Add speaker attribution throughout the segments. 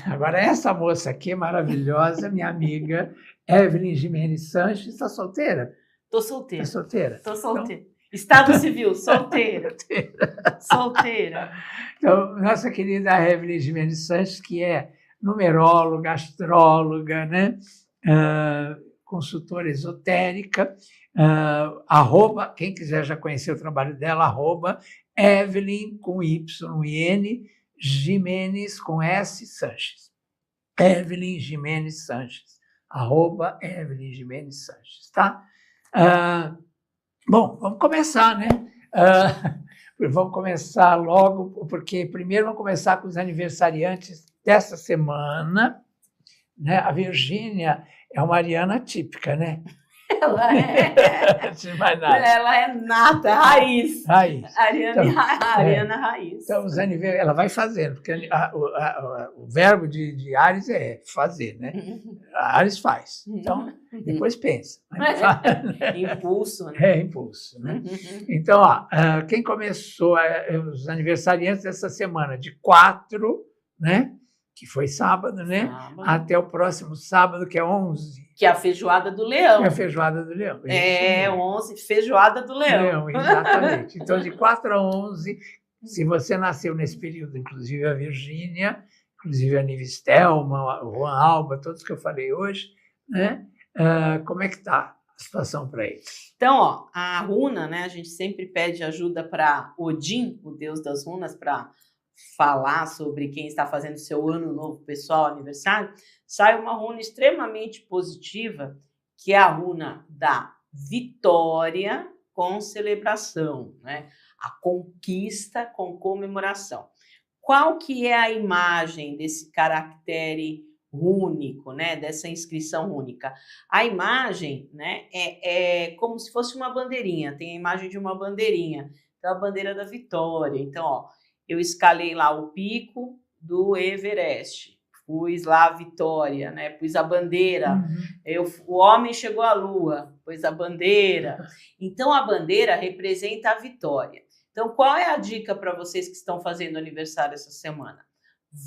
Speaker 1: Agora, essa moça aqui, maravilhosa, minha amiga, Evelyn Jimenez Sanches, está solteira?
Speaker 2: Tô solteira.
Speaker 1: Está solteira?
Speaker 2: Tô solteira. Então... Estado civil, solteira. Solteira.
Speaker 1: Então, nossa querida Evelyn Jimenez Sanches, que é numeróloga, astróloga, né? Consultora esotérica, quem quiser já conhecer o trabalho dela, Evelyn com Y e N, Jimenez com S, Sanches. Evelyn Jimenez Sanches, @Evelyn Jimenez Sanches, tá? Bom, vamos começar, né? Vamos começar logo, porque primeiro vamos começar com os aniversariantes dessa semana, né? A Virgínia é uma ariana típica, né?
Speaker 2: Ela é nata, raiz. Ariana raiz.
Speaker 1: Então, ela vai fazendo, porque o verbo de Áries é fazer, né? Ares faz. Então, depois pensa.
Speaker 2: Impulso, né?
Speaker 1: É, impulso, né? Então, quem começou os aniversariantes dessa semana, de 4, né? Que foi sábado, né? Sábado. Até o próximo sábado, que é 11.
Speaker 2: Que é a feijoada do leão.
Speaker 1: Que é a feijoada do leão.
Speaker 2: 11, feijoada do leão.
Speaker 1: Exatamente. Então, de 4 a 11, se você nasceu nesse período, inclusive a Virgínia, inclusive a Nivistelma, o Juan Alba, todos que eu falei hoje, né? Como é que está a situação para eles?
Speaker 2: Então, a runa, né? A gente sempre pede ajuda para Odin, o deus das runas, para falar sobre quem está fazendo seu ano novo pessoal, aniversário. Sai uma runa extremamente positiva, que é a runa da vitória com celebração, né? A conquista com comemoração. Qual que é a imagem desse caractere rúnico, né? Dessa inscrição rúnica? A imagem, né? É como se fosse uma bandeirinha. Tem a imagem de uma bandeirinha. Então, a bandeira da vitória. Então, ó, eu escalei lá o pico do Everest, pus lá a vitória, né? Pus a bandeira. O homem chegou à lua, pus a bandeira. Então, a bandeira representa a vitória. Então, qual é a dica para vocês que estão fazendo aniversário essa semana?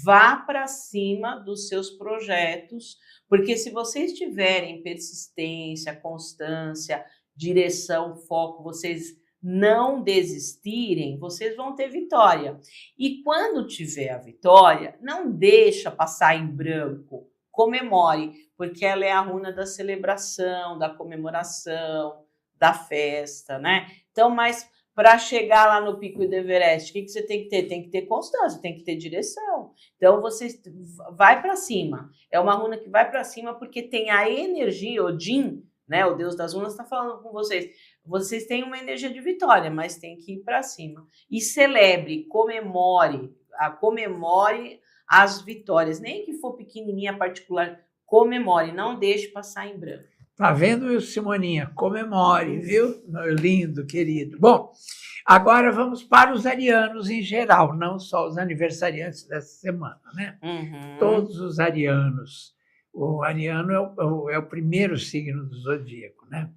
Speaker 2: Vá para cima dos seus projetos, porque se vocês tiverem persistência, constância, direção, foco, vocês não desistirem, vocês vão ter vitória. E quando tiver a vitória, não deixa passar em branco. Comemore, porque ela é a runa da celebração, da comemoração, da festa, né? Então, mas para chegar lá no pico do Everest, o que você tem que ter? Tem que ter constância, tem que ter direção. Então, você vai para cima. É uma runa que vai para cima porque tem a energia, Odin, né? O deus das runas está falando com vocês. Vocês têm uma energia de vitória, mas tem que ir para cima. E celebre, comemore as vitórias. Nem que for pequenininha, particular, comemore, não deixe passar em branco.
Speaker 1: Tá vendo, Simoninha? Comemore, viu? Lindo, querido. Bom, agora vamos para os arianos em geral, não só os aniversariantes dessa semana, né? Todos os arianos. O ariano é o primeiro signo do zodíaco, né?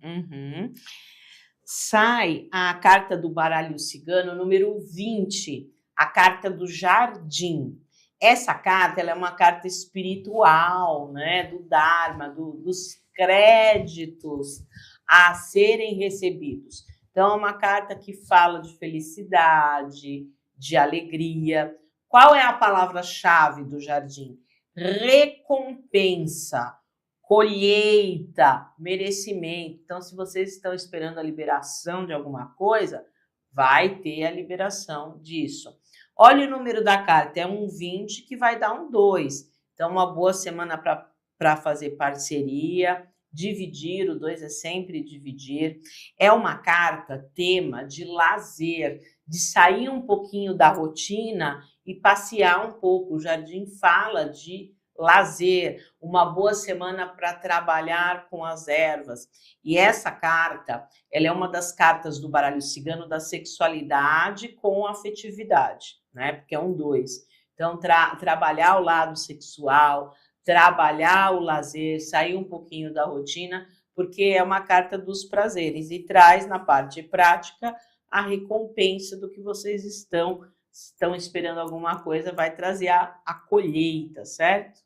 Speaker 2: Sai a carta do baralho cigano, número 20, a carta do jardim. Essa carta ela é uma carta espiritual, né? Do Dharma, dos créditos a serem recebidos. Então, é uma carta que fala de felicidade, de alegria. Qual é a palavra-chave do jardim? Recompensa, colheita, merecimento. Então, se vocês estão esperando a liberação de alguma coisa, vai ter a liberação disso. Olha o número da carta, é um 20 que vai dar um 2. Então, uma boa semana para fazer parceria, dividir, o 2 é sempre dividir. É uma carta, tema de lazer, de sair um pouquinho da rotina e passear um pouco. O jardim fala de lazer, uma boa semana para trabalhar com as ervas. E essa carta, ela é uma das cartas do baralho cigano da sexualidade com afetividade, né? Porque é um 2. Então, trabalhar o lado sexual, trabalhar o lazer, sair um pouquinho da rotina, porque é uma carta dos prazeres e traz na parte prática a recompensa do que vocês estão estão esperando alguma coisa, vai trazer a colheita, certo?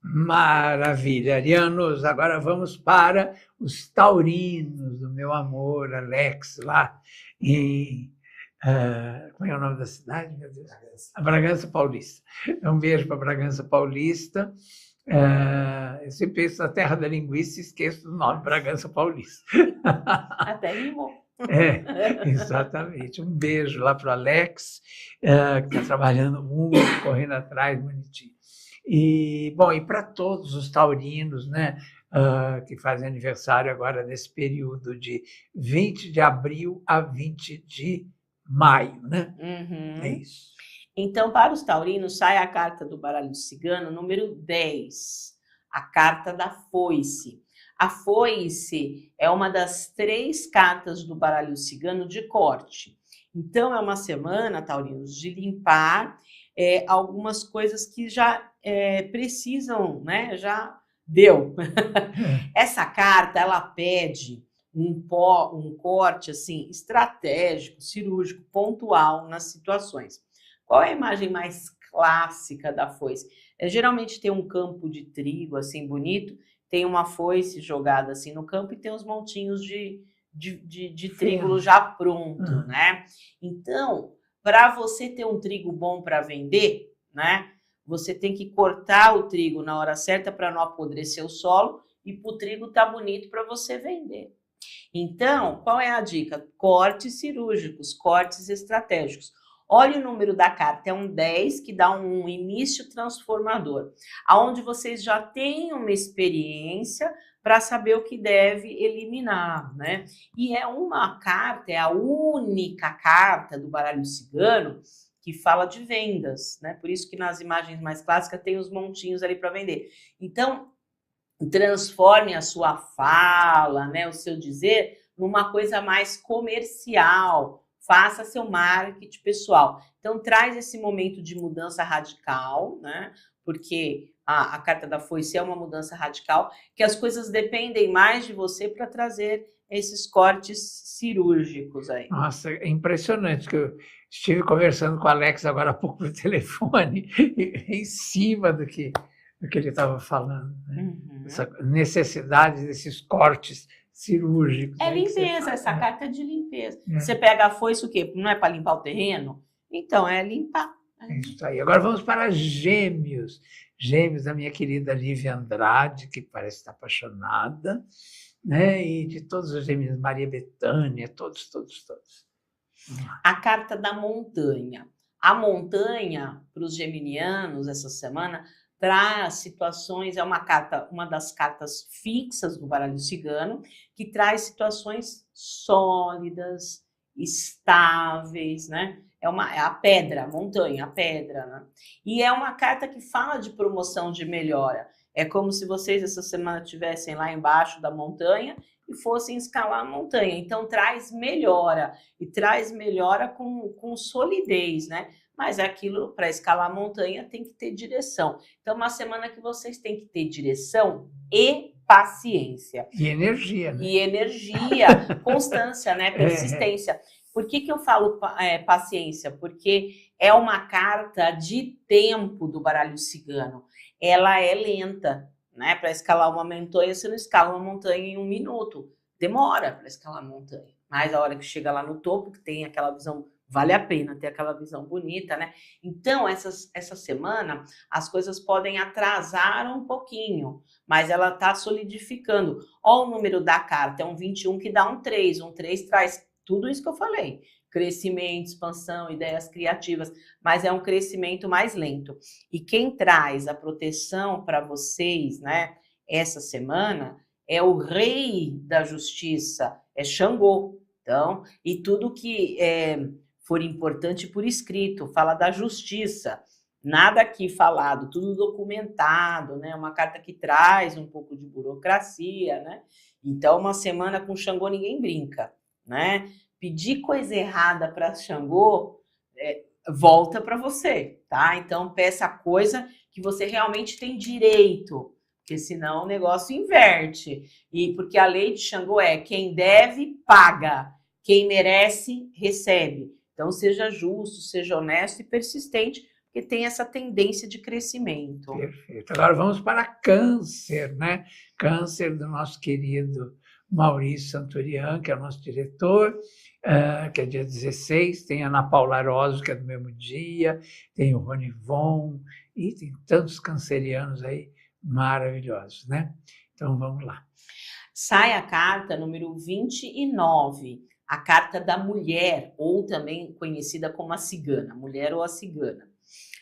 Speaker 1: Maravilha, arianos. Agora vamos para os taurinos, do meu amor, Alex, lá em... como é o nome da cidade, meu Deus? A Bragança Paulista. Um beijo para Bragança Paulista. Eu sempre penso na terra da linguiça e esqueço do nome, Bragança Paulista.
Speaker 2: Até rimou.
Speaker 1: Exatamente. Um beijo lá para o Alex, que está trabalhando muito, correndo atrás, bonitinho. E, bom, e para todos os taurinos, né, que fazem aniversário agora nesse período de 20 de abril a 20 de maio, né?
Speaker 2: Uhum.
Speaker 1: É isso.
Speaker 2: Então, para os taurinos, sai a carta do baralho cigano, número 10, a carta da foice. A foice é uma das 3 cartas do baralho cigano de corte. Então, é uma semana, taurinos, de limpar algumas coisas que já precisam, né? Já deu. Essa carta, ela pede um corte assim, estratégico, cirúrgico, pontual nas situações. Qual é a imagem mais clássica da foice? Geralmente tem um campo de trigo assim bonito, tem uma foice jogada assim no campo e tem os montinhos de trigo já pronto, né? Então, para você ter um trigo bom para vender, né? Você tem que cortar o trigo na hora certa para não apodrecer o solo e para o trigo estar bonito para você vender. Então, qual é a dica? Cortes cirúrgicos, cortes estratégicos. Olha o número da carta, é um 10 que dá um início transformador, aonde vocês já têm uma experiência para saber o que deve eliminar, né? E é uma carta, é a única carta do baralho cigano que fala de vendas, né? Por isso que nas imagens mais clássicas tem os montinhos ali para vender. Então, transforme a sua fala, né, o seu dizer, numa coisa mais comercial. Faça seu marketing pessoal. Então, traz esse momento de mudança radical, né? Porque a carta da foice é uma mudança radical, que as coisas dependem mais de você para trazer esses cortes cirúrgicos aí.
Speaker 1: Nossa, é impressionante que eu estive conversando com o Alex agora há pouco no telefone, em cima do que ele estava falando, né? Essa necessidade desses cortes cirúrgicos.
Speaker 2: É limpeza, essa carta é de limpeza. Você pega a foice, o quê? Não é para limpar o terreno? Então, é limpar.
Speaker 1: É isso aí. Agora vamos para Gêmeos. Gêmeos, da minha querida Lívia Andrade, que parece estar apaixonada, né? E de todos os gêmeos, Maria Bethânia, todos.
Speaker 2: A carta da montanha. A montanha, para os geminianos, essa semana, traz situações, é uma das cartas fixas do baralho cigano, que traz situações sólidas, estáveis, né? É a pedra, a montanha, a pedra, né? E é uma carta que fala de promoção, de melhora. É como se vocês essa semana estivessem lá embaixo da montanha e fossem escalar a montanha. Então, traz melhora, e traz melhora com solidez, né? Mas aquilo, para escalar a montanha, tem que ter direção. Então, uma semana que vocês têm que ter direção e paciência.
Speaker 1: E energia, né?
Speaker 2: E energia, constância, né? Persistência. Por que eu falo paciência? Porque é uma carta de tempo do baralho cigano. Ela é lenta, né? Para escalar uma montanha, você não escala uma montanha em 1 minuto. Demora para escalar a montanha. Mas a hora que chega lá no topo, que tem aquela visão, vale a pena ter aquela visão bonita, né? Então, essa semana, as coisas podem atrasar um pouquinho, mas ela está solidificando. Olha o número da carta, é um 21 que dá um 3. Um 3 traz tudo isso que eu falei. Crescimento, expansão, ideias criativas, mas é um crescimento mais lento. E quem traz a proteção para vocês, né, essa semana, é o rei da justiça, é Xangô. Então, e tudo que for importante por escrito, fala da justiça. Nada aqui falado, tudo documentado, né? Uma carta que traz um pouco de burocracia, né? Então, uma semana com Xangô ninguém brinca, né? Pedir coisa errada para Xangô volta para você, tá? Então, peça coisa que você realmente tem direito, porque senão o negócio inverte. E porque a lei de Xangô é quem deve, paga. Quem merece, recebe. Então, seja justo, seja honesto e persistente, porque tem essa tendência de crescimento.
Speaker 1: Perfeito. Agora vamos para Câncer, né? Câncer do nosso querido Maurício Santurian, que é o nosso diretor, que é dia 16, tem a Ana Paula Arósio, que é do mesmo dia, tem o Rony Von, e tem tantos cancerianos aí maravilhosos, né? Então vamos lá.
Speaker 2: Sai a carta número 29, a carta da mulher, ou também conhecida como a cigana, mulher ou a cigana.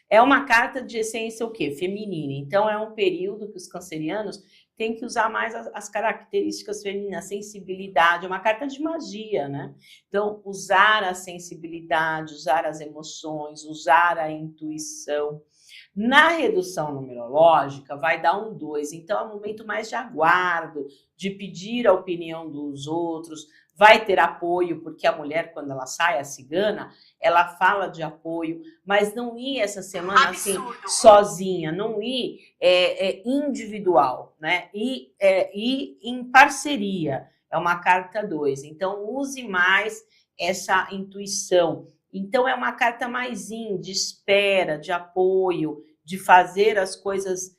Speaker 2: É uma carta de essência o quê? Feminina. Então, é um período que os cancerianos têm que usar mais as características femininas, a sensibilidade, é uma carta de magia, né? Então, usar a sensibilidade, usar as emoções, usar a intuição. Na redução numerológica, vai dar um 2, então é um momento mais de aguardo, de pedir a opinião dos outros, vai ter apoio, porque a mulher, quando ela sai, a cigana, ela fala de apoio, mas não ir essa semana assim, sozinha, não ir individual, né? Ir em parceria, é uma carta 2, então use mais essa intuição. Então, é uma carta mais de espera, de apoio, de fazer as coisas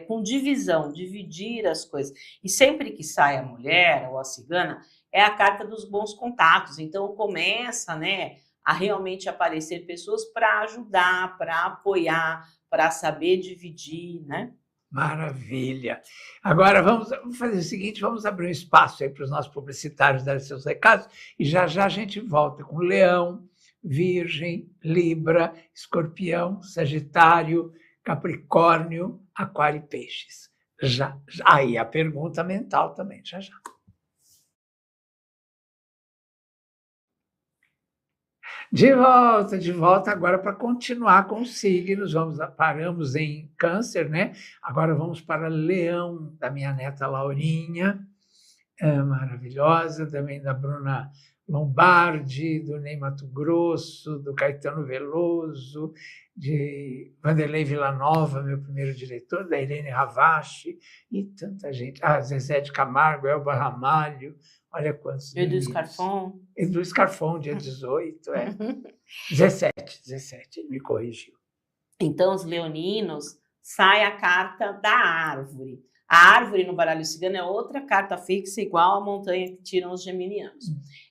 Speaker 2: com divisão, dividir as coisas. E sempre que sai a mulher ou a cigana, é a carta dos bons contatos. Então, começa, né, a realmente aparecer pessoas para ajudar, para apoiar, para saber dividir, né?
Speaker 1: Maravilha. Agora vamos fazer o seguinte, vamos abrir um espaço aí para os nossos publicitários darem seus recados e já a gente volta com Leão, Virgem, Libra, Escorpião, Sagitário, Capricórnio, Aquário e Peixes. Já. Aí a pergunta mental também, já. De volta agora para continuar com os signos. Paramos em Câncer, né? Agora vamos para Leão, da minha neta Laurinha, maravilhosa, também da Bruna Lombardi, do Ney Mato Grosso, do Caetano Veloso, de Vanderlei Villanova, meu primeiro diretor, da Irene Ravache, e tanta gente. Zezé de Camargo, Elba Ramalho, olha quantos.
Speaker 2: Edu Scarfon.
Speaker 1: Edu Scarfon, dia 18, 17, ele me corrigiu.
Speaker 2: Então, os leoninos, sai a carta da árvore. A árvore no baralho cigano é outra carta fixa, igual a montanha que tiram os geminianos.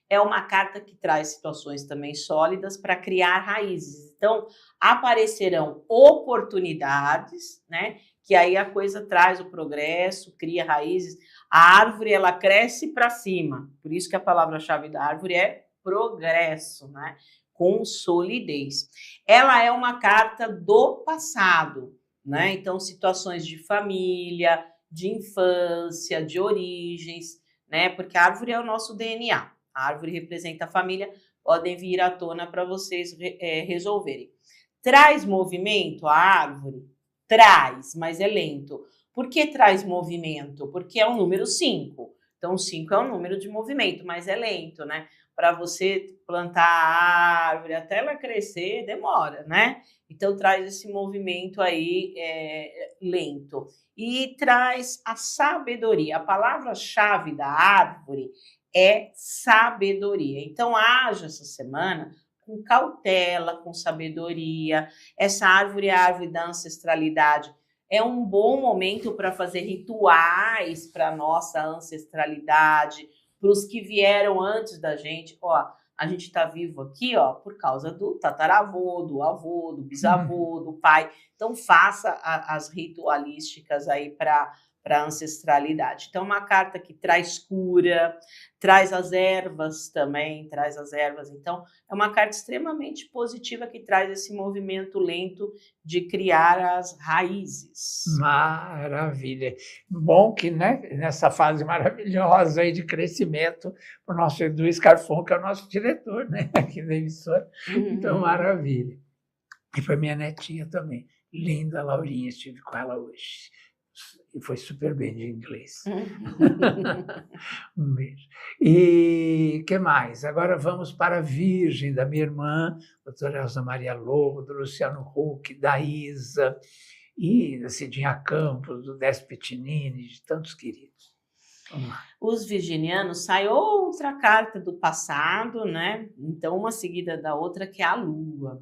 Speaker 2: É uma carta que traz situações também sólidas para criar raízes. Então, aparecerão oportunidades, né? Que aí a coisa traz o progresso, cria raízes. A árvore, ela cresce para cima. Por isso que a palavra-chave da árvore é progresso, né? Com solidez. Ela é uma carta do passado, né? Então, situações de família, de infância, de origens, né? Porque a árvore é o nosso DNA. A árvore representa a família, podem vir à tona para vocês resolverem. Traz movimento a árvore? Traz, mas é lento. Por que traz movimento? Porque é o número 5. Então, 5 é um número de movimento, mas é lento, né? Para você plantar a árvore até ela crescer, demora, né? Então, traz esse movimento aí lento. E traz a sabedoria. A palavra-chave da árvore é sabedoria. Então, haja essa semana com cautela, com sabedoria. Essa árvore é a árvore da ancestralidade. É um bom momento para fazer rituais para a nossa ancestralidade, para os que vieram antes da gente. Ó, a gente está vivo aqui, ó, por causa do tataravô, do avô, do bisavô, do pai. Então, faça as ritualísticas aí para a ancestralidade. Então, uma carta que traz cura, traz as ervas também, traz as ervas. Então, é uma carta extremamente positiva que traz esse movimento lento de criar as raízes.
Speaker 1: Maravilha. Bom que, né, nessa fase maravilhosa aí de crescimento, o nosso Edu Scarfon, que é o nosso diretor, né, aqui da emissora. Então, maravilha. E foi minha netinha também. Linda, Laurinha, estive com ela hoje. E foi super bem de inglês. Um beijo. E o que mais? Agora vamos para a Virgem, da minha irmã, doutora Elza Maria Lobo, do Luciano Huck, da Isa, e da Cidinha Campos, do Décio Pitinini, de tantos queridos.
Speaker 2: Os virginianos sai outra carta do passado, né? Então, uma seguida da outra, que é a Lua.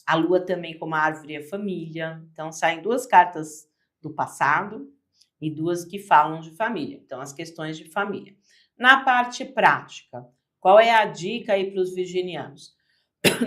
Speaker 2: A Lua também, como a árvore e a família. Então, saem 2 cartas do passado e 2 que falam de família. Então, as questões de família. Na parte prática, qual é a dica aí para os virginianos?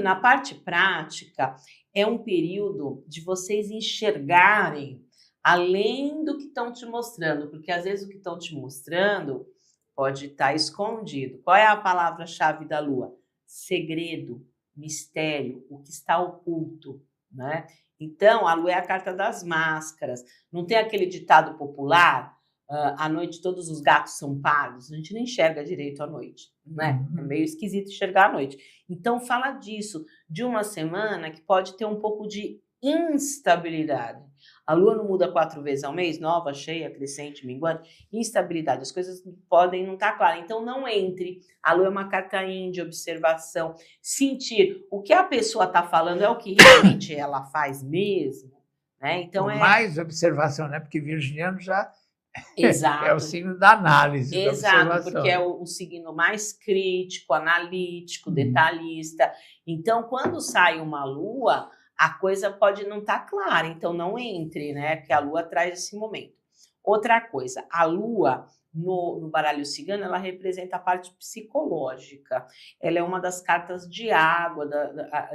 Speaker 2: Na parte prática, é um período de vocês enxergarem além do que estão te mostrando, porque às vezes o que estão te mostrando pode estar escondido. Qual é a palavra-chave da Lua? Segredo, mistério, o que está oculto, né? Então, a Lua é a carta das máscaras. Não tem aquele ditado popular, à noite todos os gatos são pardos? A gente não enxerga direito à noite, né? É meio esquisito enxergar à noite. Então, fala disso, de uma semana que pode ter um pouco de instabilidade. A Lua não muda 4 vezes ao mês, nova, cheia, crescente, minguante. Instabilidade, as coisas podem não estar claras. Então, não entre. A Lua é uma carta de observação. Sentir o que a pessoa está falando é o que realmente ela faz mesmo, né? Então,
Speaker 1: mais observação, né? Porque virginiano já
Speaker 2: Exato.
Speaker 1: É o signo da análise,
Speaker 2: Exato,
Speaker 1: da observação.
Speaker 2: Porque é o signo mais crítico, analítico, detalhista. Então, quando sai uma Lua, a coisa pode não estar clara, então não entre, né? Porque a Lua traz esse momento. Outra coisa, a Lua, no baralho cigano, ela representa a parte psicológica. Ela é uma das cartas de água,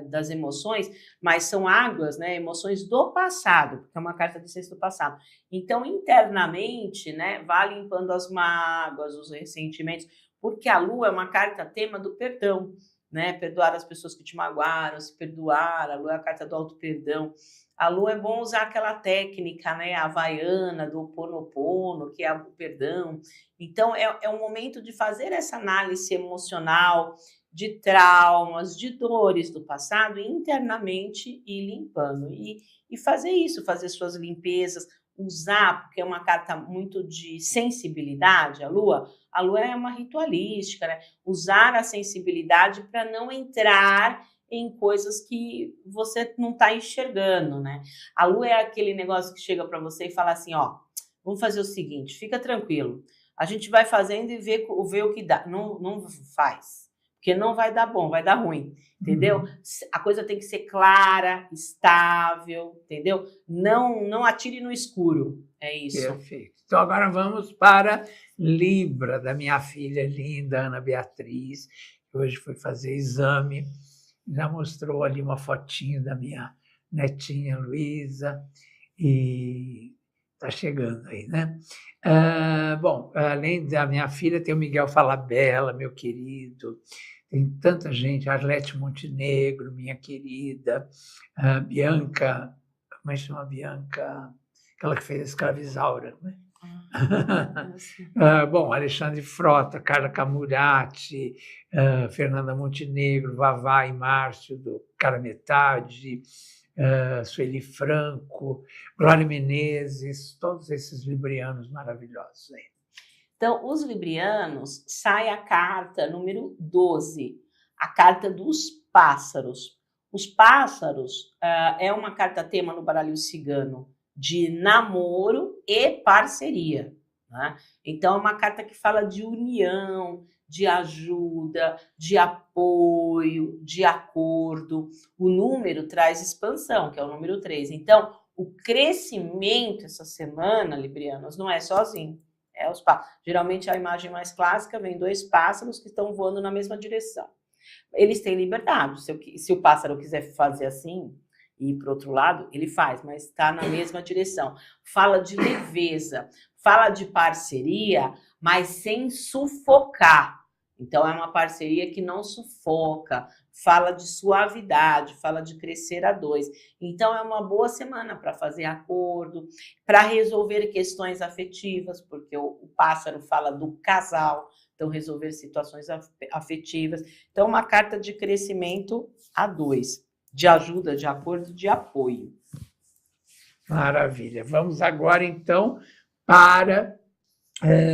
Speaker 2: das emoções, mas são águas, né? Emoções do passado, porque é uma carta de essência do passado. Então, internamente, né? Vai limpando as mágoas, os ressentimentos, porque a Lua é uma carta tema do perdão, né? Perdoar as pessoas que te magoaram, se perdoar. A Lua é a carta do auto-perdão. A Lua é bom usar aquela técnica, né, havaiana do Ho'oponopono, que é o perdão. Então, é um momento de fazer essa análise emocional de traumas, de dores do passado, internamente ir limpando. E fazer isso, fazer suas limpezas, usar, porque é uma carta muito de sensibilidade, a Lua é uma ritualística, né? Usar a sensibilidade para não entrar em coisas que você não está enxergando, né? A Lua é aquele negócio que chega para você e fala assim, ó, vamos fazer o seguinte, fica tranquilo, a gente vai fazendo e vê o que dá. Não faz, porque não vai dar bom, vai dar ruim, entendeu? A coisa tem que ser clara, estável, entendeu? Não atire no escuro, é isso.
Speaker 1: Perfeito. Então, agora vamos para Libra, da minha filha linda, Ana Beatriz, que hoje foi fazer exame, já mostrou ali uma fotinho da minha netinha Luísa, e está chegando aí, né? Bom, além da minha filha, tem o Miguel Falabella, meu querido, tem tanta gente, Arlete Montenegro, minha querida, Bianca, como é que chama Bianca? Aquela que fez a Escravizaura, né? Bom, Alexandre Frota, Carla Camurati, Fernanda Montenegro, Vavá e Márcio, do Cara Metade, Sueli Franco, Glória Menezes, todos esses librianos maravilhosos aí.
Speaker 2: Então, os librianos, sai a carta número 12, a carta dos pássaros. Os pássaros é uma carta tema no baralho cigano de namoro e parceria, né? Então, é uma carta que fala de união, de ajuda, de apoio, de acordo. O número traz expansão, que é o número 3. Então, o crescimento essa semana, librianos, não é sozinho. É os pássaros. Geralmente, a imagem mais clássica vem 2 pássaros que estão voando na mesma direção. Eles têm liberdade. Se o pássaro quiser fazer assim e ir para o outro lado, ele faz, mas está na mesma direção. Fala de leveza, fala de parceria, mas sem sufocar. Então, é uma parceria que não sufoca, fala de suavidade, fala de crescer a 2. Então, é uma boa semana para fazer acordo, para resolver questões afetivas, porque o pássaro fala do casal, então resolver situações afetivas. Então, uma carta de crescimento a 2, de ajuda, de acordo, de apoio.
Speaker 1: Maravilha. Vamos agora, então, para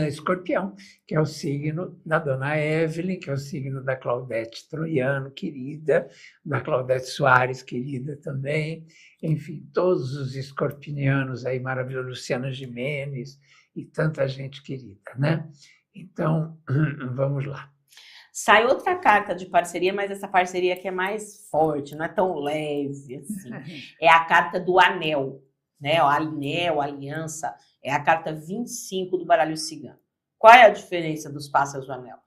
Speaker 1: Escorpião, que é o signo da dona Evelyn, que é o signo da Claudete Troiano, querida, da Claudete Soares, querida também, enfim, todos os escorpianos aí maravilhosos, Luciana Gimenez e tanta gente querida, né? Então, vamos lá.
Speaker 2: Sai outra carta de parceria, mas essa parceria aqui é mais forte, não é tão leve assim. É a carta do anel, né? O anel, aliança, é a carta 25 do baralho cigano. Qual é a diferença dos pássaros do anel?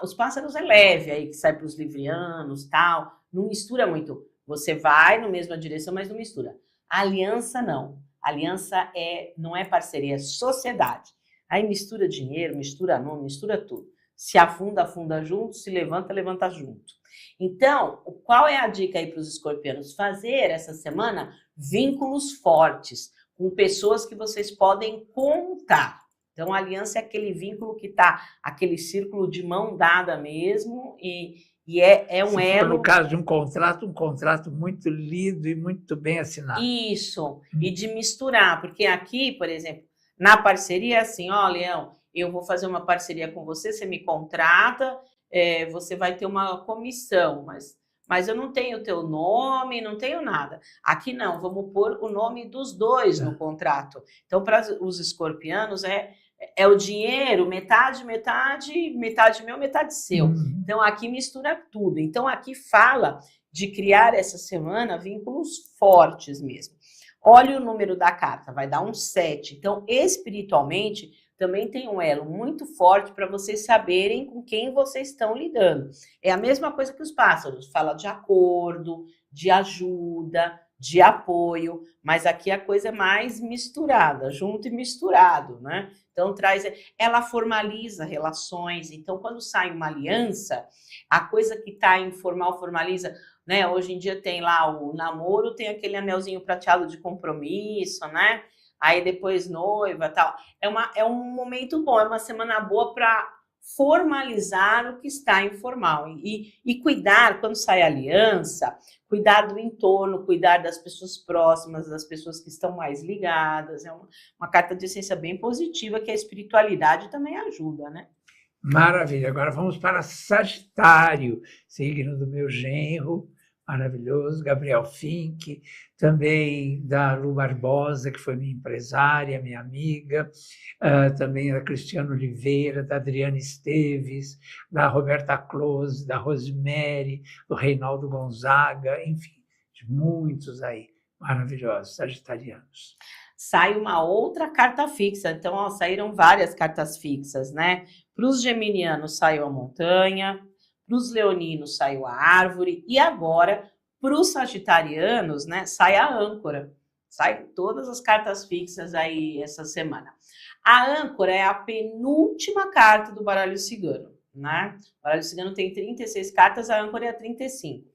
Speaker 2: Os pássaros é leve, aí que sai para os livrianos, tal, não mistura muito. Você vai na mesma direção, mas não mistura. A aliança não. A aliança não é parceria, é sociedade. Aí mistura dinheiro, mistura nome, mistura tudo. Se afunda, afunda junto, se levanta, levanta junto. Então, qual é a dica aí para os escorpianos? Fazer essa semana vínculos fortes com pessoas que vocês podem contar. Então, a aliança é aquele vínculo que está, aquele círculo de mão dada mesmo, e é um elo.
Speaker 1: No caso de um contrato muito lido e muito bem assinado.
Speaker 2: Isso, e de misturar, porque aqui, por exemplo, na parceria é assim, ó, Leão, eu vou fazer uma parceria com você, você me contrata, você vai ter uma comissão, mas eu não tenho o teu nome, não tenho nada. Aqui não, vamos pôr o nome dos dois no contrato. Então, para os escorpianos, é o dinheiro, metade meu, metade seu. Então, aqui mistura tudo. Então, aqui fala de criar essa semana vínculos fortes mesmo. Olha o número da carta, vai dar um 7. Então, espiritualmente, também tem um elo muito forte para vocês saberem com quem vocês estão lidando. É a mesma coisa que os pássaros, fala de acordo, de ajuda, de apoio, mas aqui a coisa é mais misturada, junto e misturado, né? Então, ela formaliza relações. Então, quando sai uma aliança, a coisa que está informal formaliza, né? Hoje em dia tem lá o namoro, tem aquele anelzinho prateado de compromisso, né? Aí depois noiva e tal. É um momento bom, é uma semana boa para formalizar o que está informal. E cuidar, quando sai aliança, cuidar do entorno, cuidar das pessoas próximas, das pessoas que estão mais ligadas. É uma carta de essência bem positiva, que a espiritualidade também ajuda, né?
Speaker 1: Maravilha. Agora vamos para Sagitário, signo do meu genro, maravilhoso, Gabriel Fink, também da Lu Barbosa, que foi minha empresária, minha amiga, também da Cristiana Oliveira, da Adriana Esteves, da Roberta Close, da Rosemary, do Reinaldo Gonzaga, enfim, de muitos aí maravilhosos sagitarianos.
Speaker 2: Sai uma outra carta fixa, então ó, saíram várias cartas fixas, né? Para os geminianos saiu a montanha, para os leoninos saiu a árvore, e agora, para os sagitarianos, né, sai a âncora. Sai todas as cartas fixas aí essa semana. A âncora é a penúltima carta do baralho cigano, né? O baralho cigano tem 36 cartas, a âncora é a 35.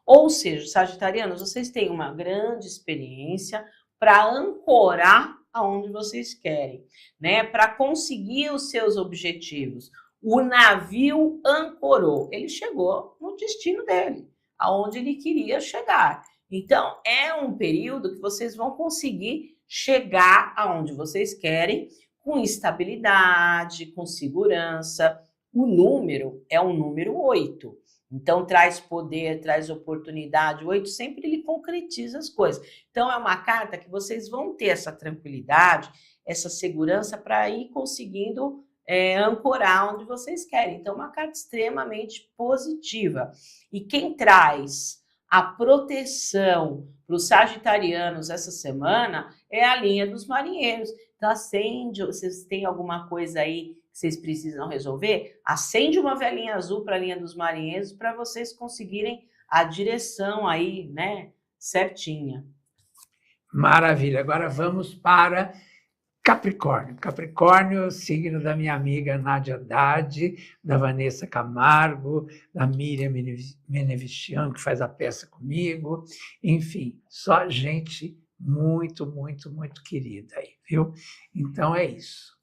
Speaker 2: Ou seja, sagitarianos, vocês têm uma grande experiência para ancorar aonde vocês querem, né? Para conseguir os seus objetivos. O navio ancorou, ele chegou no destino dele, aonde ele queria chegar. Então, é um período que vocês vão conseguir chegar aonde vocês querem, com estabilidade, com segurança. O número é o número 8. Então, traz poder, traz oportunidade. O 8 sempre ele concretiza as coisas. Então, é uma carta que vocês vão ter essa tranquilidade, essa segurança para ir conseguindo ancorar onde vocês querem. Então, uma carta extremamente positiva. E quem traz a proteção para os sagitarianos essa semana é a linha dos marinheiros. Então, vocês têm alguma coisa aí que vocês precisam resolver? Acende uma velinha azul para a linha dos marinheiros para vocês conseguirem a direção aí, né, certinha.
Speaker 1: Maravilha. Agora vamos para Capricórnio. Capricórnio, signo da minha amiga Nádia Haddad, da Vanessa Camargo, da Miriam Menevistian, que faz a peça comigo. Enfim, só gente muito, muito, muito querida aí, viu? Então é isso.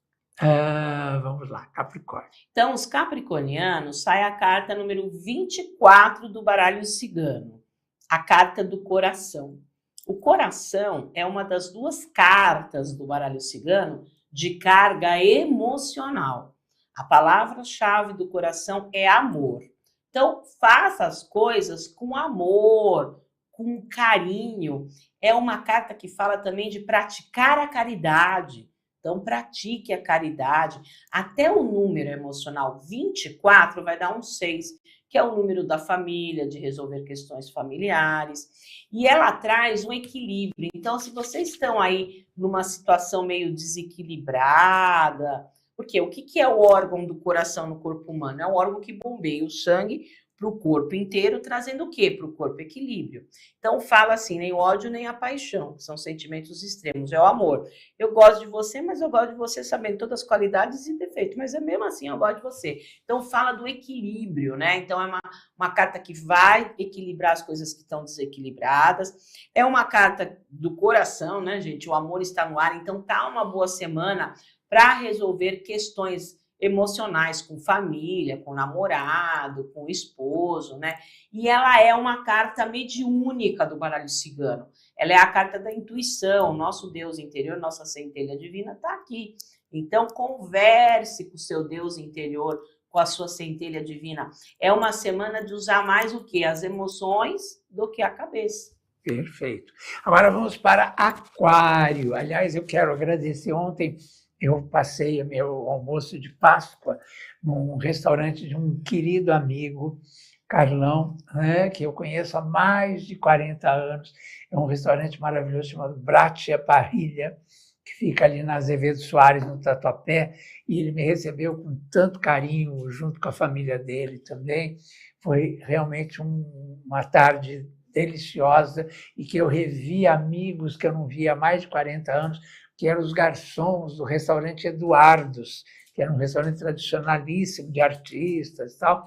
Speaker 1: Vamos lá, Capricórnio.
Speaker 2: Então, os capricornianos, sai a carta número 24 do baralho cigano, a carta do coração. O coração é uma das duas cartas do baralho cigano de carga emocional. A palavra-chave do coração é amor. Então, faça as coisas com amor, com carinho. É uma carta que fala também de praticar a caridade. Então, pratique a caridade. Até o número emocional 24 vai dar um 6, que é o número da família, de resolver questões familiares. E ela traz um equilíbrio. Então, se vocês estão aí numa situação meio desequilibrada, porque o que é o órgão do coração no corpo humano? É um órgão que bombeia o sangue para o corpo inteiro, trazendo o quê? Para o corpo equilíbrio. Então, fala assim, nem o ódio nem a paixão, são sentimentos extremos, é o amor. Eu gosto de você, mas eu gosto de você sabendo todas as qualidades e defeitos, mas é mesmo assim, eu gosto de você. Então, fala do equilíbrio, né? Então, é uma carta que vai equilibrar as coisas que estão desequilibradas. É uma carta do coração, né, gente? O amor está no ar, então tá uma boa semana para resolver questões emocionais com família, com namorado, com esposo, né? E ela é uma carta mediúnica do baralho cigano. Ela é a carta da intuição, nosso Deus interior, nossa centelha divina está aqui. Então, converse com o seu Deus interior, com a sua centelha divina. É uma semana de usar mais o quê? As emoções do que a cabeça.
Speaker 1: Perfeito. Agora vamos para Aquário. Aliás, eu quero agradecer ontem. Eu passei o meu almoço de Páscoa num restaurante de um querido amigo, Carlão, né, que eu conheço há mais de 40 anos. É um restaurante maravilhoso chamado Bratia Parrilha, que fica ali na Azevedo Soares, no Tatuapé, e ele me recebeu com tanto carinho, junto com a família dele também. Foi realmente uma tarde deliciosa e que eu revi amigos que eu não via há mais de 40 anos, que eram os garçons do restaurante Eduardos, que era um restaurante tradicionalíssimo de artistas e tal,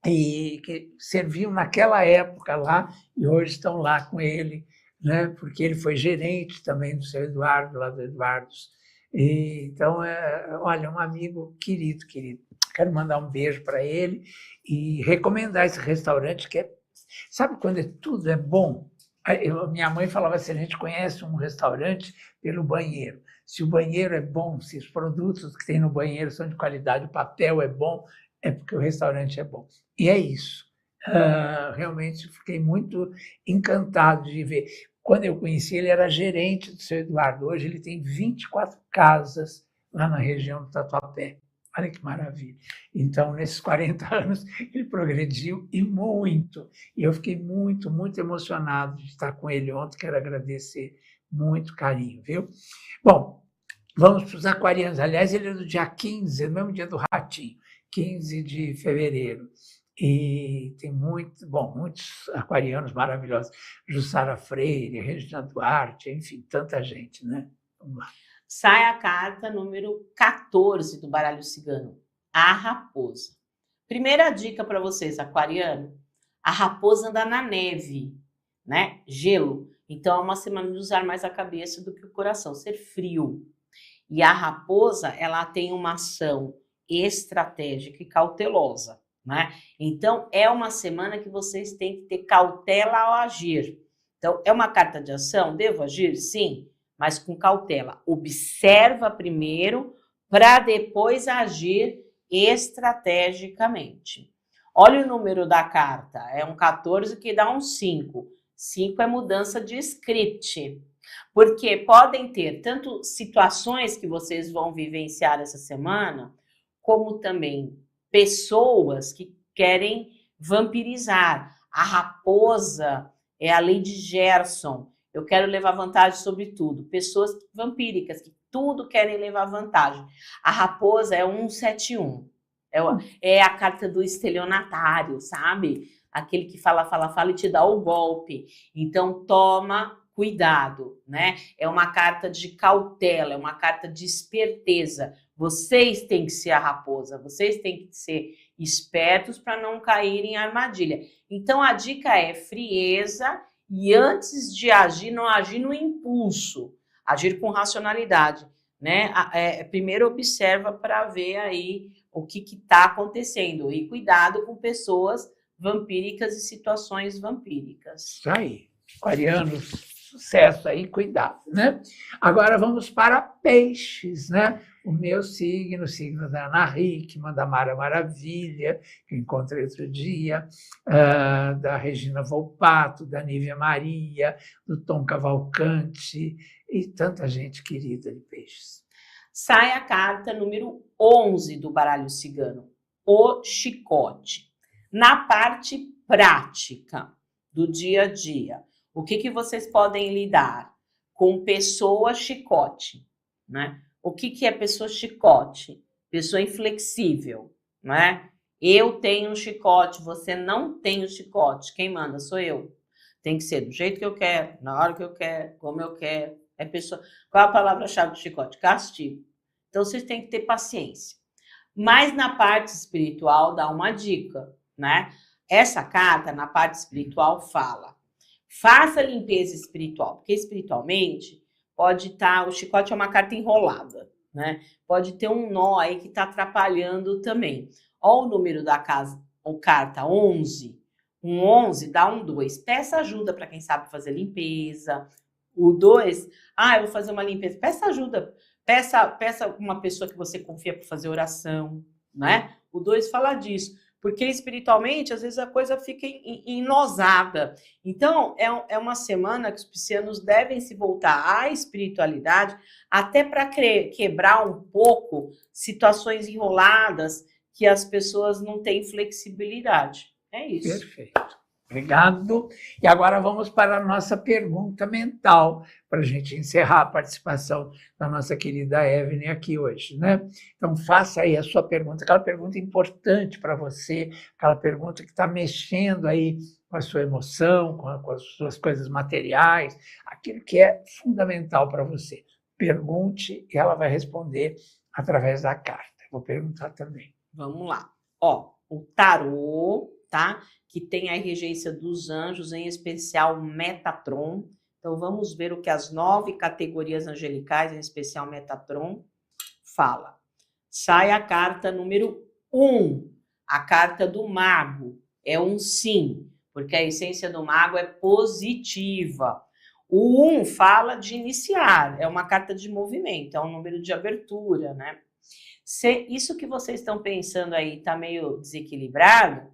Speaker 1: e que serviam naquela época lá e hoje estão lá com ele, né? Porque ele foi gerente também do seu Eduardo, lá do Eduardos. Então, olha, um amigo querido, querido. Quero mandar um beijo para ele e recomendar esse restaurante, que é... Sabe quando tudo é bom? Minha mãe falava assim, a gente conhece um restaurante pelo banheiro. Se o banheiro é bom, se os produtos que tem no banheiro são de qualidade, o papel é bom, é porque o restaurante é bom. E é isso. Realmente fiquei muito encantado de ver. Quando eu conheci, ele era gerente do seu Eduardo. Hoje ele tem 24 casas lá na região do Tatuapé. Olha que maravilha. Então, nesses 40 anos, ele progrediu e muito. E eu fiquei muito, muito emocionado de estar com ele ontem. Quero agradecer muito carinho, viu? Bom, vamos para os aquarianos. Aliás, ele é do dia 15, no mesmo dia do Ratinho, 15 de fevereiro. E tem muitos aquarianos maravilhosos. Jussara Freire, Regina Duarte, enfim, tanta gente, né? Vamos lá.
Speaker 2: Sai a carta número 14 do baralho cigano, a raposa. Primeira dica para vocês, aquariano, a raposa anda na neve, né? Gelo. Então, é uma semana de usar mais a cabeça do que o coração, ser frio. E a raposa, ela tem uma ação estratégica e cautelosa, né? Então, é uma semana que vocês têm que ter cautela ao agir. Então, é uma carta de ação? Devo agir? Sim, mas com cautela. Observa primeiro para depois agir estrategicamente. Olha o número da carta, é um 14 que dá um 5. 5 é mudança de script, porque podem ter tanto situações que vocês vão vivenciar essa semana, como também pessoas que querem vampirizar. A raposa é a lei de Gerson. Eu quero levar vantagem sobre tudo. Pessoas vampíricas que tudo querem levar vantagem. A raposa é 171. É a carta do estelionatário, sabe? Aquele que fala e te dá o golpe. Então, toma cuidado, né? É uma carta de cautela, é uma carta de esperteza. Vocês têm que ser a raposa, vocês têm que ser espertos para não cair em armadilha. Então, a dica é frieza e antes de agir, não agir no impulso, agir com racionalidade, né? Primeiro observa para ver aí o que está acontecendo e cuidado com pessoas vampíricas e situações vampíricas.
Speaker 1: Isso aí, aquarianos, sucesso aí, cuidado, né? Agora vamos para peixes, né? O meu signo, o signo da Ana Hickman, da Mara Maravilha, que eu encontrei outro dia, da Regina Volpato, da Nívia Maria, do Tom Cavalcante, e tanta gente querida de peixes.
Speaker 2: sai a carta número 11 do baralho cigano, o chicote. Na parte prática do dia a dia, o que vocês podem lidar? Com pessoa chicote, né? O que é pessoa chicote? Pessoa inflexível, né? Eu tenho um chicote, você não tem um chicote. Quem manda sou eu. Tem que ser do jeito que eu quero, na hora que eu quero, como eu quero. É pessoa. Qual a palavra-chave do chicote? Castigo. Então vocês têm que ter paciência. Mas na parte espiritual dá uma dica, né? Essa carta na parte espiritual fala: faça limpeza espiritual, porque espiritualmente pode estar, o chicote é uma carta enrolada, né? Pode ter um nó aí que está atrapalhando também. Olha o número da casa, ou carta 11. Um 11 dá um 2. Peça ajuda para quem sabe fazer limpeza. O 2, eu vou fazer uma limpeza. Peça ajuda. Peça uma pessoa que você confia para fazer oração, né? O 2 fala disso. Porque espiritualmente, às vezes, a coisa fica enosada. Então, é uma semana que os piscianos devem se voltar à espiritualidade, até para quebrar um pouco situações enroladas que as pessoas não têm flexibilidade. É isso.
Speaker 1: Perfeito. Obrigado. E agora vamos para a nossa pergunta mental, para a gente encerrar a participação da nossa querida Evelyn aqui hoje, né? Então, faça aí a sua pergunta, aquela pergunta importante para você, aquela pergunta que está mexendo aí com a sua emoção, com as suas coisas materiais, aquilo que é fundamental para você. Pergunte e ela vai responder através da carta. Vou perguntar também.
Speaker 2: Vamos lá. O tarô, tá? Que tem a regência dos anjos, em especial Metatron. Então, vamos ver o que as 9 categorias angelicais, em especial Metatron, fala. Sai a carta número 1, a carta do mago. É um sim, porque a essência do mago é positiva. O 1 fala de iniciar, é uma carta de movimento, é um número de abertura, né? Se isso que vocês estão pensando aí está meio desequilibrado,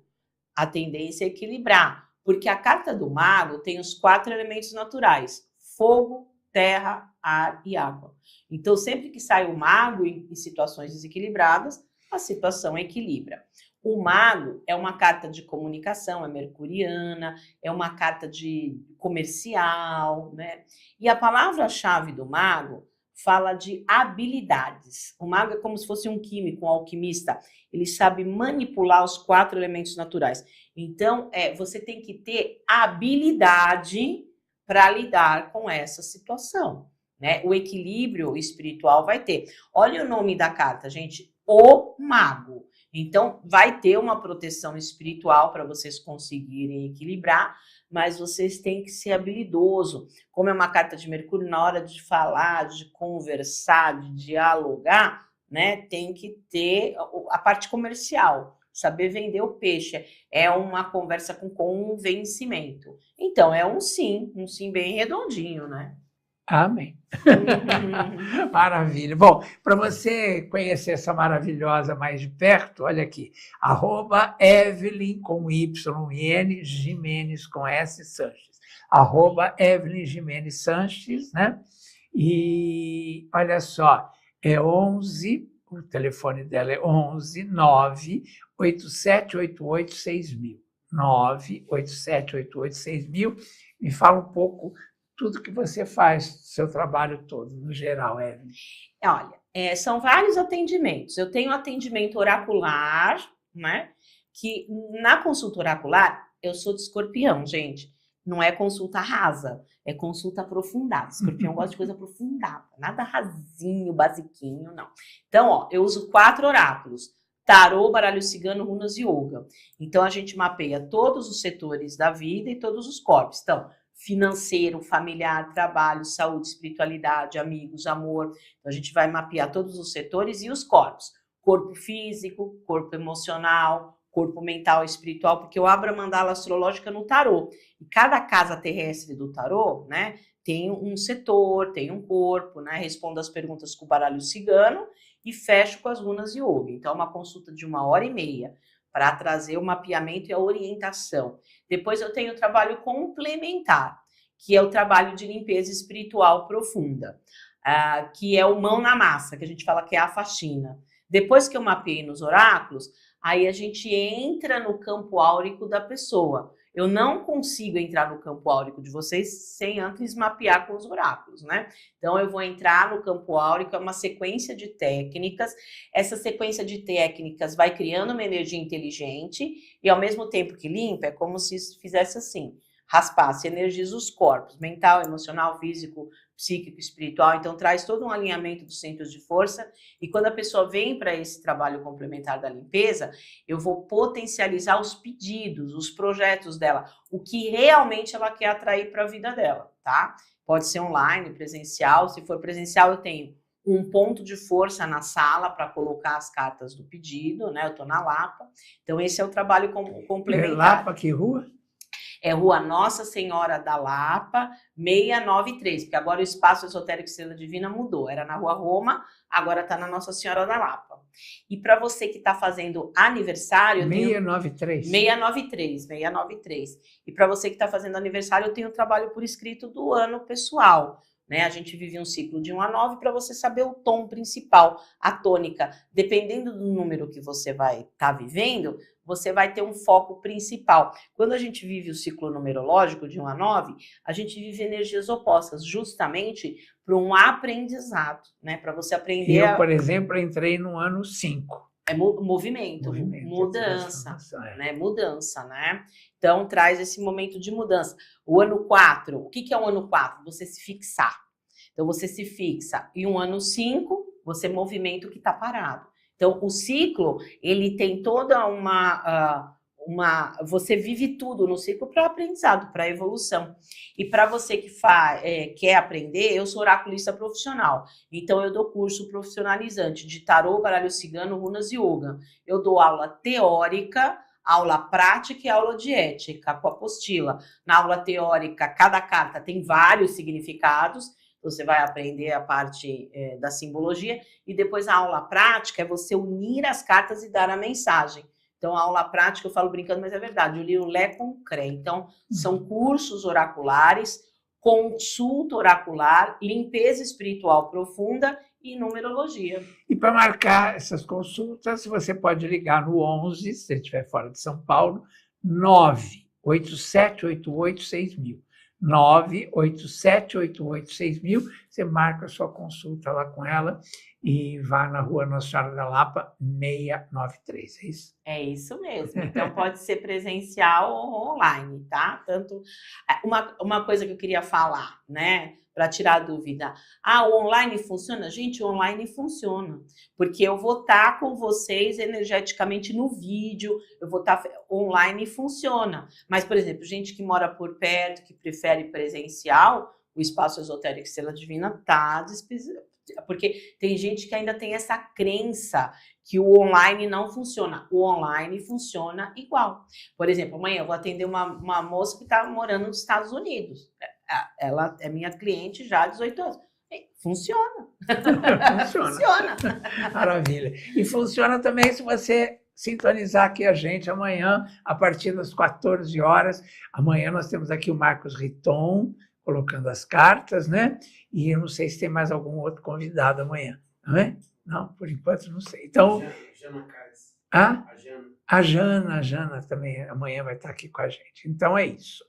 Speaker 2: a tendência é equilibrar, porque a carta do mago tem os 4 elementos naturais: fogo, terra, ar e água. Então, sempre que sai o mago em situações desequilibradas, a situação equilibra. O mago é uma carta de comunicação, é mercuriana, é uma carta de comercial, né? E a palavra-chave do mago fala de habilidades. O mago é como se fosse um químico, um alquimista. Ele sabe manipular os 4 elementos naturais. Então, você tem que ter habilidade para lidar com essa situação, né? O equilíbrio espiritual vai ter. Olha o nome da carta, gente. O mago. Então, vai ter uma proteção espiritual para vocês conseguirem equilibrar, mas vocês têm que ser habilidoso. Como é uma carta de Mercúrio, na hora de falar, de conversar, de dialogar, né, tem que ter a parte comercial, saber vender o peixe. É uma conversa com convencimento. Então, é um sim bem redondinho, né?
Speaker 1: Amém. Maravilha. Bom, para você conhecer essa maravilhosa mais de perto, olha aqui, @Evelyn com Y e N, Gimenez com S, Sanches. @Evelyn Gimenez Sanches, né? E olha só, é 11, o telefone dela é 11 98788 6000. 98788 6000. Me fala um pouco tudo que você faz, seu trabalho todo, no geral, Evelyn.
Speaker 2: Olha, são vários atendimentos. Eu tenho atendimento oracular, né? Que na consulta oracular, eu sou de escorpião, gente. Não é consulta rasa, é consulta aprofundada. Escorpião gosta de coisa aprofundada, nada rasinho, basiquinho, não. Então, eu uso 4 oráculos: tarô, baralho cigano, runas e yoga. Então, a gente mapeia todos os setores da vida e todos os corpos. Então, financeiro, familiar, trabalho, saúde, espiritualidade, amigos, amor. Então, a gente vai mapear todos os setores e os corpos. Corpo físico, corpo emocional, corpo mental e espiritual, porque eu abro a mandala astrológica no tarô. E cada casa terrestre do tarô, né, tem um setor, tem um corpo, né? Respondo as perguntas com o baralho cigano e fecho com as runas yoga. Então, é uma consulta de 1h30 para trazer o mapeamento e a orientação. Depois eu tenho o trabalho complementar, que é o trabalho de limpeza espiritual profunda. que é o mão na massa, que a gente fala que é a faxina. Depois que eu mapeei nos oráculos, aí a gente entra no campo áurico da pessoa. Eu não consigo entrar no campo áurico de vocês sem antes mapear com os oráculos, né? Então, eu vou entrar no campo áurico, é uma sequência de técnicas. Essa sequência de técnicas vai criando uma energia inteligente e, ao mesmo tempo que limpa, é como se fizesse assim, raspasse, energiza os corpos, mental, emocional, físico, psíquico, espiritual. Então, traz todo um alinhamento dos centros de força. E quando a pessoa vem para esse trabalho complementar da limpeza, eu vou potencializar os pedidos, os projetos dela, o que realmente ela quer atrair para a vida dela, tá? Pode ser online, presencial. Se for presencial, eu tenho um ponto de força na sala para colocar as cartas do pedido, né? Eu estou na Lapa. Então, esse é o trabalho complementar.
Speaker 1: Lapa, que rua?
Speaker 2: É Rua Nossa Senhora da Lapa, 693, porque agora o Espaço Esotérico Estrela Divina mudou. Era na Rua Roma, agora está na Nossa Senhora da Lapa. E para você que está fazendo aniversário...
Speaker 1: 693.
Speaker 2: 693. E para você que está fazendo aniversário, eu tenho o trabalho por escrito do ano pessoal. Né? A gente vive um ciclo de 1 a 9 para você saber o tom principal, a tônica. Dependendo do número que você vai estar vivendo, você vai ter um foco principal. Quando a gente vive o ciclo numerológico de 1 a 9, a gente vive energias opostas, justamente para um aprendizado, né? Para você aprender.
Speaker 1: Eu, por exemplo, entrei no ano 5.
Speaker 2: É movimento, mudança, né? Mudança, né? Então, traz esse momento de mudança. O ano 4, o que é o ano 4? Você se fixar. Então, você se fixa. E um ano 5, você movimenta o que está parado. Então, o ciclo, ele tem toda você vive tudo no ciclo para aprendizado, para evolução. E para você que quer aprender, eu sou oraculista profissional. Então, eu dou curso profissionalizante de tarô, baralho cigano, runas e yoga. Eu dou aula teórica, aula prática e aula de ética, com apostila. Na aula teórica, cada carta tem vários significados. Você vai aprender a parte da simbologia. E depois a aula prática é você unir as cartas e dar a mensagem. Então, a aula prática, eu falo brincando, mas é verdade, eu li o Lé com Cré. Então, são cursos oraculares, consulta oracular, limpeza espiritual profunda e numerologia.
Speaker 1: E para marcar essas consultas, você pode ligar no 11, se você estiver fora de São Paulo, 987886000. 987886000. Você marca a sua consulta lá com ela e vá na Rua Nossa Senhora da Lapa, 693, é isso?
Speaker 2: É isso mesmo. Então, pode ser presencial ou online, tá? Tanto uma coisa que eu queria falar, né? Para tirar a dúvida. O online funciona? Gente, o online funciona. Porque eu vou estar com vocês energeticamente no vídeo, eu vou estar online e funciona. Mas, por exemplo, gente que mora por perto, que prefere presencial, o Espaço Esotérico Estrela Divina está disponível. Porque tem gente que ainda tem essa crença que o online não funciona. O online funciona igual. Por exemplo, amanhã eu vou atender uma moça que está morando nos Estados Unidos. Ela é minha cliente já há 18 anos. Funciona.
Speaker 1: Funciona. Maravilha. E funciona também se você sintonizar aqui a gente amanhã, a partir das 14 horas. Amanhã nós temos aqui o Marcos Riton, colocando as cartas, né? E eu não sei se tem mais algum outro convidado amanhã, não é? Não, por enquanto não sei. Então,
Speaker 3: Jana Caes.
Speaker 1: A Jana também amanhã vai estar aqui com a gente. Então é isso.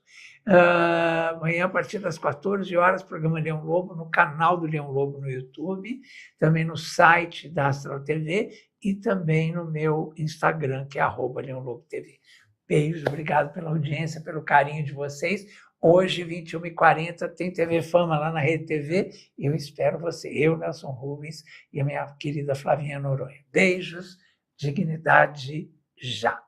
Speaker 1: Amanhã, a partir das 14 horas, programa Leão Lobo, no canal do Leão Lobo no YouTube, também no site da Astral TV e também no meu Instagram, que é @LeãoLoboTV. Beijos, obrigado pela audiência, pelo carinho de vocês. Hoje, 21h40, tem TV Fama lá na Rede TV. Eu espero você, eu, Nelson Rubens, e a minha querida Flavinha Noronha. Beijos, dignidade já.